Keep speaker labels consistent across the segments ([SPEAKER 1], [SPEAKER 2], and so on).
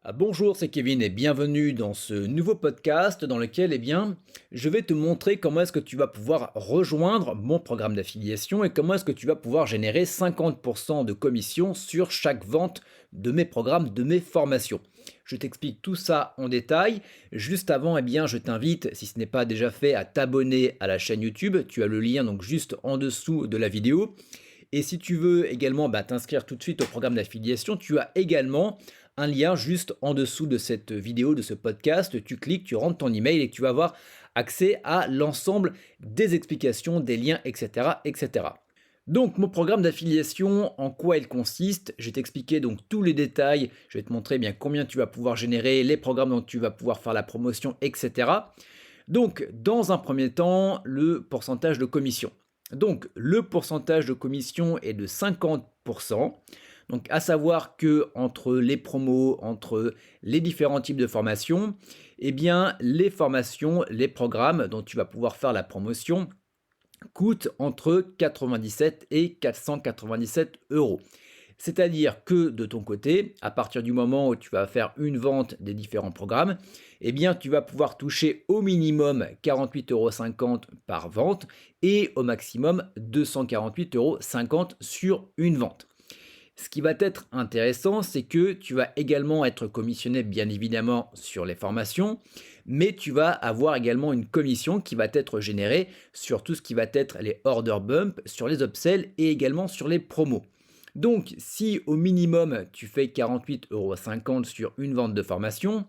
[SPEAKER 1] Bonjour, c'est Kevin et bienvenue dans ce nouveau podcast dans lequel je vais te montrer comment est-ce que tu vas pouvoir rejoindre mon programme d'affiliation et comment est-ce que tu vas pouvoir générer 50% de commission sur chaque vente de mes programmes, de mes formations. Je t'explique tout ça en détail. Juste avant, je t'invite, si ce n'est pas déjà fait, à t'abonner à la chaîne YouTube. Tu as le lien donc juste en dessous de la vidéo. Et si tu veux également t'inscrire tout de suite au programme d'affiliation, tu as également un lien juste en dessous de cette vidéo, de ce podcast. Tu cliques, tu rentres ton email et tu vas avoir accès à l'ensemble des explications, des liens, etc., etc. Donc mon programme d'affiliation, en quoi il consiste? Je vais t'expliquer donc tous les détails. Je vais te montrer bien combien tu vas pouvoir générer, les programmes dont tu vas pouvoir faire la promotion, etc. Donc, dans un premier temps, le pourcentage de commission. Donc, le pourcentage de commission est de 50%. Donc, à savoir que entre les promos, entre les différents types de formations, les formations, les programmes dont tu vas pouvoir faire la promotion coûtent entre 97 et 497 euros. C'est-à-dire que de ton côté, à partir du moment où tu vas faire une vente des différents programmes, tu vas pouvoir toucher au minimum 48,50 € par vente et au maximum 248,50 € sur une vente. Ce qui va être intéressant, c'est que tu vas également être commissionné bien évidemment sur les formations, mais tu vas avoir également une commission qui va être générée sur tout ce qui va être les order bump, sur les upsells et également sur les promos. Donc, si au minimum tu fais 48,50 € sur une vente de formation,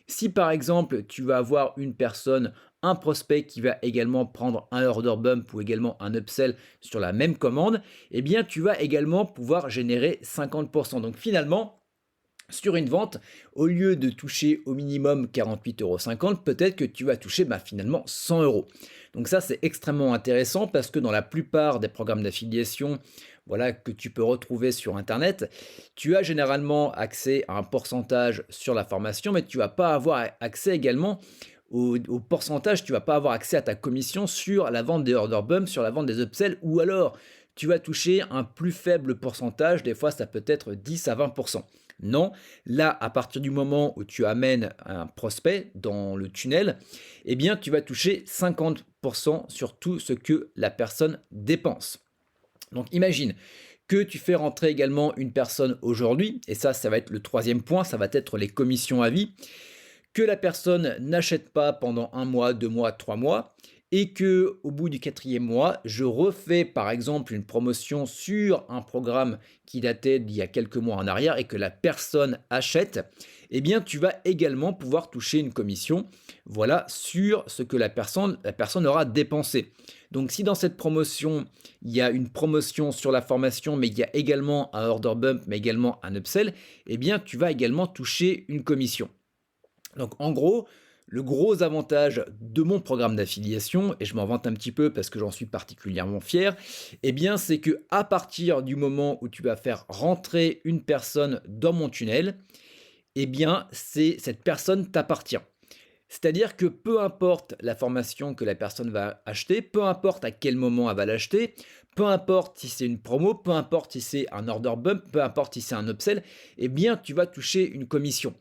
[SPEAKER 1] si par exemple tu vas avoir une personne, un prospect qui va également prendre un order bump ou également un upsell sur la même commande, tu vas également pouvoir générer 50%. Donc finalement, sur une vente, au lieu de toucher au minimum 48,50 €, peut-être que tu vas toucher finalement 100 euros. Donc ça, c'est extrêmement intéressant parce que dans la plupart des programmes d'affiliation que tu peux retrouver sur Internet, tu as généralement accès à un pourcentage sur la formation, mais tu vas pas avoir accès également au pourcentage, tu vas pas avoir accès à ta commission sur la vente des order bumps, sur la vente des upsells, ou alors tu vas toucher un plus faible pourcentage, des fois ça peut être 10 à 20%. Non, là, à partir du moment où tu amènes un prospect dans le tunnel, tu vas toucher 50% sur tout ce que la personne dépense. Donc imagine que tu fais rentrer également une personne aujourd'hui, et ça va être le troisième point, ça va être les commissions à vie, que la personne n'achète pas pendant un mois, 2 mois, 3 mois, et que au bout du quatrième mois, je refais par exemple une promotion sur un programme qui datait d'il y a quelques mois en arrière et que la personne achète, tu vas également pouvoir toucher une commission, sur ce que la personne aura dépensé. Donc si dans cette promotion, il y a une promotion sur la formation, mais il y a également un order bump, mais également un upsell, tu vas également toucher une commission. Donc en gros, le gros avantage de mon programme d'affiliation, et je m'en vante un petit peu parce que j'en suis particulièrement fier, c'est que à partir du moment où tu vas faire rentrer une personne dans mon tunnel, cette personne t'appartient. C'est-à-dire que peu importe la formation que la personne va acheter, peu importe à quel moment elle va l'acheter, peu importe si c'est une promo, peu importe si c'est un order bump, peu importe si c'est un upsell, tu vas toucher une commission.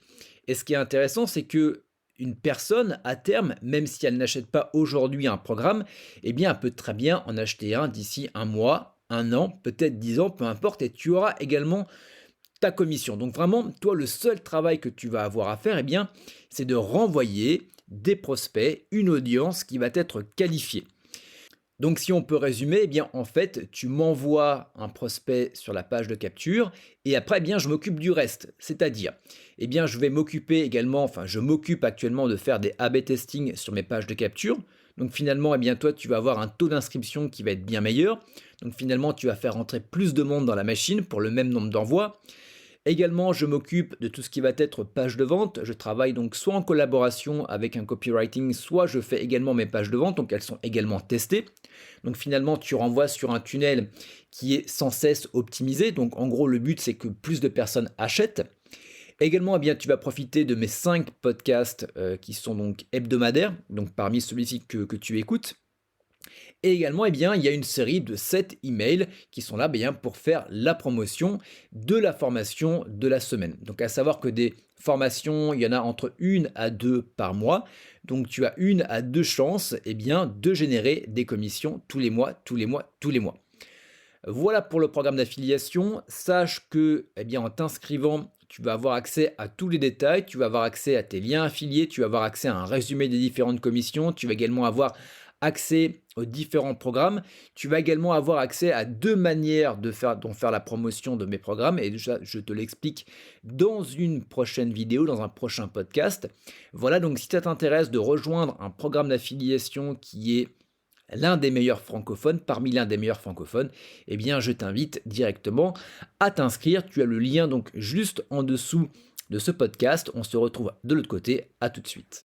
[SPEAKER 1] Et ce qui est intéressant, c'est que une personne, à terme, même si elle n'achète pas aujourd'hui un programme, elle peut très bien en acheter un d'ici un mois, un an, peut-être 10 ans, peu importe, et tu auras également ta commission. Donc vraiment, toi, le seul travail que tu vas avoir à faire, c'est de renvoyer des prospects, une audience qui va être qualifiée. Donc si on peut résumer, en fait, tu m'envoies un prospect sur la page de capture et après, je m'occupe du reste. C'est-à-dire, je vais m'occuper également, je m'occupe actuellement de faire des A/B testing sur mes pages de capture. Donc finalement, toi, tu vas avoir un taux d'inscription qui va être bien meilleur. Donc finalement, tu vas faire rentrer plus de monde dans la machine pour le même nombre d'envois. Également, je m'occupe de tout ce qui va être page de vente. Je travaille donc soit en collaboration avec un copywriting, soit je fais également mes pages de vente, donc elles sont également testées. Donc finalement, tu renvoies sur un tunnel qui est sans cesse optimisé. Donc en gros, le but, c'est que plus de personnes achètent. Également, tu vas profiter de mes 5 podcasts qui sont donc hebdomadaires, donc parmi celui-ci que tu écoutes. Et également, il y a une série de 7 emails qui sont là pour faire la promotion de la formation de la semaine. Donc à savoir que des formations, il y en a entre 1 à 2 par mois. Donc tu as 1 à 2 chances de générer des commissions tous les mois, tous les mois, tous les mois. Voilà pour le programme d'affiliation. Sache que, en t'inscrivant, tu vas avoir accès à tous les détails, tu vas avoir accès à tes liens affiliés, tu vas avoir accès à un résumé des différentes commissions, tu vas également avoir accès aux différents programmes. Tu vas également avoir accès à 2 manières dont faire la promotion de mes programmes et déjà, je te l'explique dans une prochaine vidéo, dans un prochain podcast. Voilà, donc si ça t'intéresse de rejoindre un programme d'affiliation qui est l'un des meilleurs francophones, parmi l'un des meilleurs francophones, je t'invite directement à t'inscrire. Tu as le lien donc juste en dessous de ce podcast. On se retrouve de l'autre côté. À tout de suite.